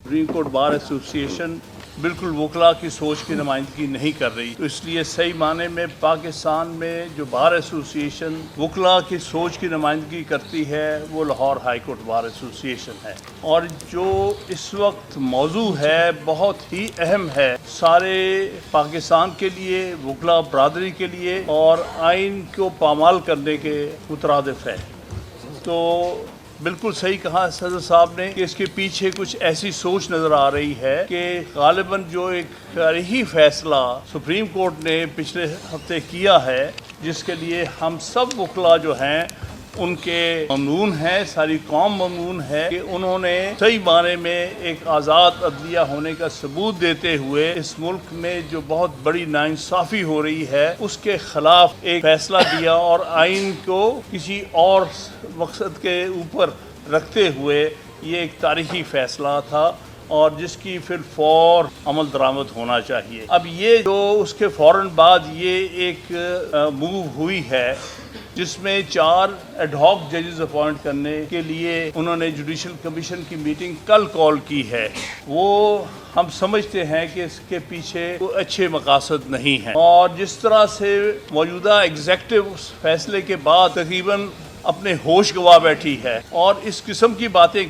Supreme court bar association بالکل وکلا کی سوچ کی نمائندگی نہیں کر رہی، تو اس لیے صحیح معنی میں پاکستان میں جو بار ایسوسیشن وکلا کی سوچ کی نمائندگی کرتی ہے وہ Lahore high court bar association ہے، اور جو اس وقت موضوع ہے بہت ہی اہم ہے سارے پاکستان کے لیے، وکلا برادری کے لیے، اور آئین کو پامال کرنے کے مترادف ہے۔ تو بالکل صحیح کہا صدر صاحب نے کہ اس کے پیچھے کچھ ایسی سوچ نظر آ رہی ہے کہ غالباً جو ایک تاریخی فیصلہ سپریم کورٹ نے پچھلے ہفتے کیا ہے، جس کے لیے ہم سب وکلا جو ہیں ان کے ممنون ہیں، ساری قوم ممنون ہے کہ انہوں نے صحیح معنی میں ایک آزاد عدلیہ ہونے کا ثبوت دیتے ہوئے اس ملک میں جو بہت بڑی ناانصافی ہو رہی ہے اس کے خلاف ایک فیصلہ دیا، اور آئین کو کسی اور مقصد کے اوپر رکھتے ہوئے یہ ایک تاریخی فیصلہ تھا، اور جس کی پھر فور عمل درآمد ہونا چاہیے۔ اب یہ جو اس کے فوراً بعد یہ ایک موو ہوئی ہے جس میں 4 ایڈ ہاک ججز اپوائنٹ کرنے کے لیے انہوں نے جوڈیشل کمیشن کی میٹنگ کل کال کی ہے، وہ ہم سمجھتے ہیں کہ اس کے پیچھے کوئی اچھے مقاصد نہیں ہیں، اور جس طرح سے موجودہ ایگزیکٹو فیصلے کے بعد تقریباً اپنے ہوش گوا بیٹھی ہے، اور اس قسم کی باتیں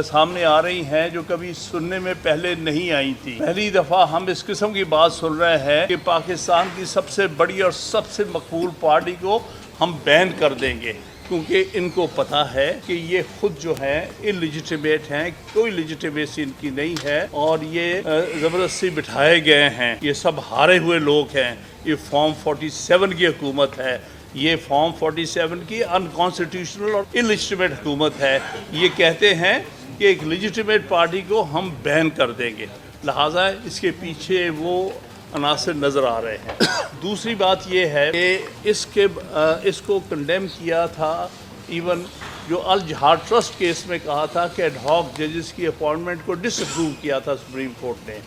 سامنے آ رہی ہیں جو کبھی سننے میں پہلے نہیں آئی تھی۔ پہلی دفعہ ہم اس قسم کی بات سن رہے ہیں کہ پاکستان کی سب سے بڑی اور سب سے مقبول پارٹی کو ہم بین کر دیں گے، کیونکہ ان کو پتہ ہے کہ یہ خود جو ہیں انلیجیٹیمیٹ ہیں، کوئی لیجیٹیمیسی ان کی نہیں ہے، اور یہ زبردستی بٹھائے گئے ہیں، یہ سب ہارے ہوئے لوگ ہیں، یہ فارم 47 کی حکومت ہے، یہ فارم 47 کی انکانسٹیٹیوشنل اور انلیجیٹیمیٹ حکومت ہے۔ یہ کہتے ہیں کہ ایک لیجیٹیمیٹ پارٹی کو ہم بین کر دیں گے، لہٰذا اس کے پیچھے وہ عناصر نظر آ رہے ہیں۔ دوسری بات یہ ہے کہ اس کو کنڈیم کیا تھا، ایون جو الجہاد ٹرسٹ کیس میں کہا تھا کہ ایڈ ہاک ججز کی اپوائنٹمنٹ کو ڈس اپروو کیا تھا سپریم کورٹ نے،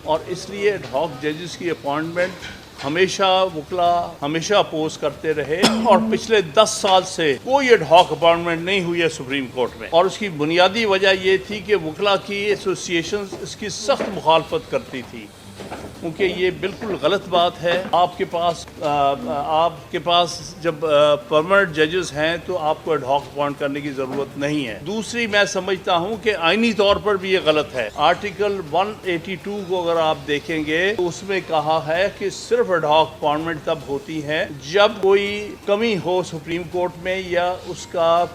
اور اس لیے ایڈ ہاک ججز کی اپوائنٹمنٹ ہمیشہ وکلا ہمیشہ اپوز کرتے رہے، اور پچھلے 10 سال سے کوئی ایڈ ہاک اپوائنٹمنٹ نہیں ہوئی ہے سپریم کورٹ میں، اور اس کی بنیادی وجہ یہ تھی کہ وکلا کی ایسوسیشن اس کی سخت مخالفت کرتی تھی، کیونکہ یہ بالکل غلط بات ہے۔ آپ کے پاس جب پرماننٹ ججز ہیں تو آپ کو ایڈ ہاک اپوائنٹ کرنے کی ضرورت نہیں ہے۔ دوسری میں سمجھتا ہوں کہ آئینی طور پر بھی یہ غلط ہے۔ آرٹیکل 182 کو اگر آپ دیکھیں گے تو اس میں کہا ہے کہ صرف ایڈ ہاک اپوائنٹمنٹ تب ہوتی ہے جب کوئی کمی ہو سپریم کورٹ میں، یا اس کا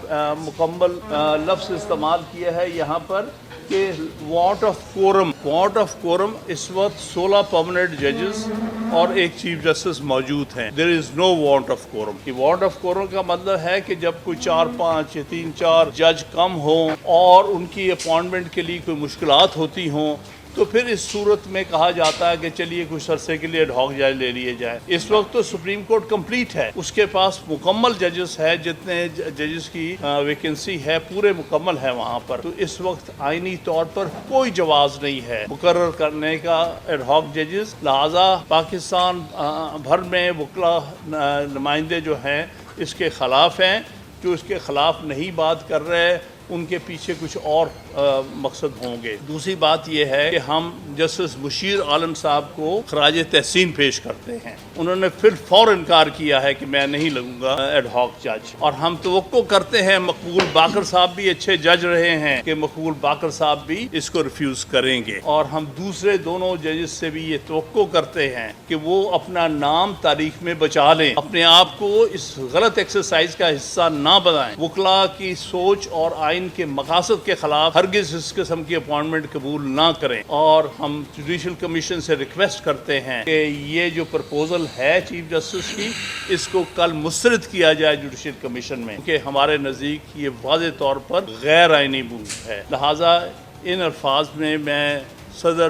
مکمل لفظ استعمال کیا ہے یہاں پر کہ وانٹ آف کورم اس وقت 16 پرماننٹ ججز اور ایک چیف جسٹس موجود ہیں۔ دیر از نو وانٹ آف کورم۔ کہ وانٹ آف کورم کا مطلب ہے کہ جب کوئی 4-5 یا 3-4 جج کم ہوں اور ان کی اپوائنٹمنٹ کے لیے کوئی مشکلات ہوتی ہوں، تو پھر اس صورت میں کہا جاتا ہے کہ چلیے کچھ عرصے کے لیے ایڈ ہاک جج لے لیے جائیں۔ اس وقت تو سپریم کورٹ کمپلیٹ ہے، اس کے پاس مکمل ججز ہے، جتنے ججز کی ویکنسی ہے پورے مکمل ہے وہاں پر، تو اس وقت آئینی طور پر کوئی جواز نہیں ہے مقرر کرنے کا ایڈ ہاک ججز، لہٰذا پاکستان بھر میں وکلا نمائندے جو ہیں اس کے خلاف ہیں۔ جو اس کے خلاف نہیں بات کر رہے ان کے پیچھے کچھ اور مقصد ہوں گے۔ دوسری بات یہ ہے کہ ہم جسٹس بشیر عالم صاحب کو خراج تحسین پیش کرتے ہیں، انہوں نے پھر فوراً انکار کیا ہے کہ میں نہیں لگوں گا ایڈ ہاک جج، اور ہم توقع کرتے ہیں مقبول باقر صاحب بھی اچھے جج رہے ہیں کہ مقبول باقر صاحب بھی اس کو ریفیوز کریں گے، اور ہم دوسرے دونوں ججز سے بھی یہ توقع کرتے ہیں کہ وہ اپنا نام تاریخ میں بچا لیں، اپنے آپ کو اس غلط ایکسرسائز کا حصہ نہ بنائیں، وکلا کی سوچ اور آئین کے مقاصد کے خلاف ہرگز اس قسم کی اپوائنٹمنٹ قبول نہ کریں، اور ہم جوڈیشل کمیشن سے ریکویسٹ کرتے ہیں کہ یہ جو پرپوزل ہے چیف جسٹس کی، اس کو کل مسترد کیا جائے جوڈیشل کمیشن میں، کیونکہ ہمارے نزدیک یہ واضح طور پر غیر آئینی موو ہے۔ لہٰذا ان الفاظ میں صدر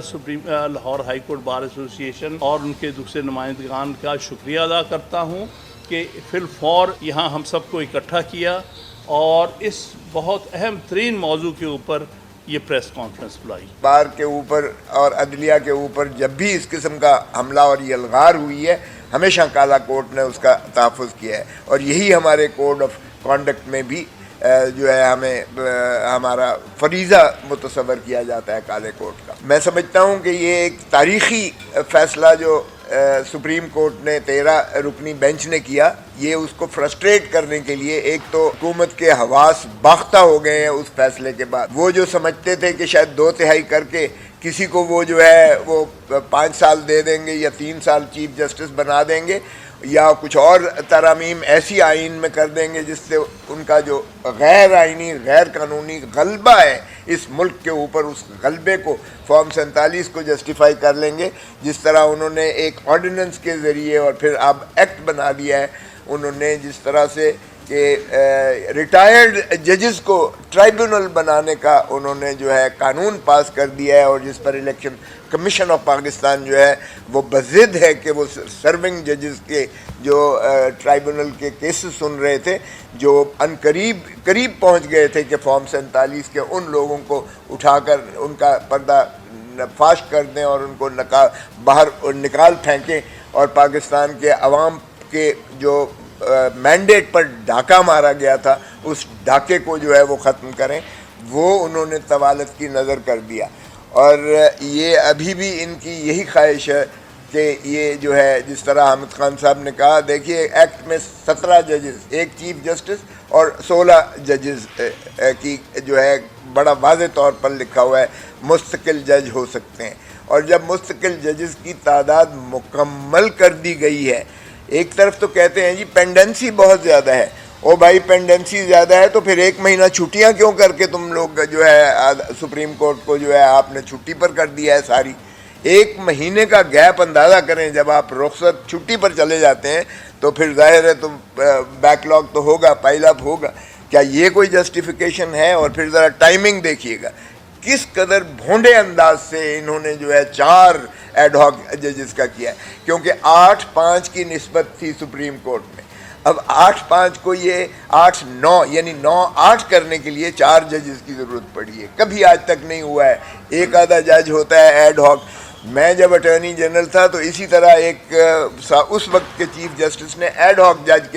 Lahore high court bar association اور ان کے دوسرے نمائندگان کا شکریہ ادا کرتا ہوں کہ فی الفور یہاں ہم سب کو اکٹھا کیا، اور اس بہت اہم ترین موضوع کے اوپر یہ پریس کانفرنس بلائی۔ بار کے اوپر اور عدلیہ کے اوپر جب بھی اس قسم کا حملہ اور یہ الغار ہوئی ہے، ہمیشہ کالا کوٹ نے اس کا تحفظ کیا ہے، اور یہی ہمارے کوڈ آف کانڈکٹ میں بھی جو ہے ہمیں ہمارا فریضہ متصور کیا جاتا ہے کالے کوٹ کا. میں سمجھتا ہوں کہ یہ ایک تاریخی فیصلہ جو سپریم کورٹ نے 13 رکنی بینچ نے کیا, یہ اس کو فرسٹریٹ کرنے کے لیے ایک تو حکومت کے حواس باختہ ہو گئے ہیں اس فیصلے کے بعد. وہ جو سمجھتے تھے کہ شاید 2/3 کر کے کسی کو وہ جو ہے وہ 5 سال دے دیں گے یا 3 سال چیف جسٹس بنا دیں گے یا کچھ اور ترامیم ایسی آئین میں کر دیں گے جس سے ان کا جو غیر آئینی غیر قانونی غلبہ ہے اس ملک کے اوپر, اس غلبے کو فارم 47 کو جسٹیفائی کر لیں گے. جس طرح انہوں نے ایک آرڈیننس کے ذریعے اور پھر اب ایکٹ بنا دیا ہے انہوں نے, جس طرح سے کہ ریٹائرڈ ججز کو ٹرائبونل بنانے کا انہوں نے جو ہے قانون پاس کر دیا ہے, اور جس پر الیکشن کمیشن آف پاکستان جو ہے وہ بضد ہے کہ وہ سرونگ ججز کے جو ٹرائبونل کے کیسز سن رہے تھے جو قریب پہنچ گئے تھے کہ فارم 47 کے ان لوگوں کو اٹھا کر ان کا پردہ فاش کر دیں اور ان کو باہر نکال پھینکیں اور پاکستان کے عوام کے جو مینڈیٹ پر ڈھاکہ مارا گیا تھا اس ڈھاکے کو جو ہے وہ ختم کریں. وہ انہوں نے طوالت کی نظر کر دیا, اور یہ ابھی بھی ان کی یہی خواہش ہے کہ یہ جو ہے جس طرح حامد خان صاحب نے کہا, دیکھیے ایکٹ میں 17 ججز, ایک چیف جسٹس اور 16 ججز کی جو ہے بڑا واضح طور پر لکھا ہوا ہے مستقل جج ہو سکتے ہیں. اور جب مستقل ججز کی تعداد مکمل کر دی گئی ہے, ایک طرف تو کہتے ہیں جی پینڈنسی بہت زیادہ ہے, او بھائی پینڈنسی زیادہ ہے تو پھر 1 مہینہ چھٹیاں کیوں کر کے تم لوگ جو ہے سپریم کورٹ کو جو ہے آپ نے چھٹی پر کر دیا ہے ساری. 1 مہینے کا گیپ اندازہ کریں, جب آپ رخصت چھٹی پر چلے جاتے ہیں تو پھر ظاہر ہے تو بیک لاگ تو ہوگا, پائل اپ ہوگا. کیا یہ کوئی جسٹیفیکیشن ہے؟ اور پھر ذرا ٹائمنگ دیکھیے گا کس قدر بھونڈے انداز سے انہوں نے جو ہے 4 ایڈ ہاک ججز کا کیا ہے, کیونکہ 8-5 کی نسبت تھی سپریم کورٹ میں. اب 8-5 کو یہ 8-9 یعنی 9-8 کرنے کے لیے 4 ججز کی ضرورت پڑی ہے. کبھی آج تک نہیں ہوا ہے. ایک آدھا جج ہوتا ہے ایڈ ہاک. میں جب اٹارنی جنرل تھا تو اسی طرح ایک اس وقت کے چیف جسٹس نے ایڈ ہاک جج کے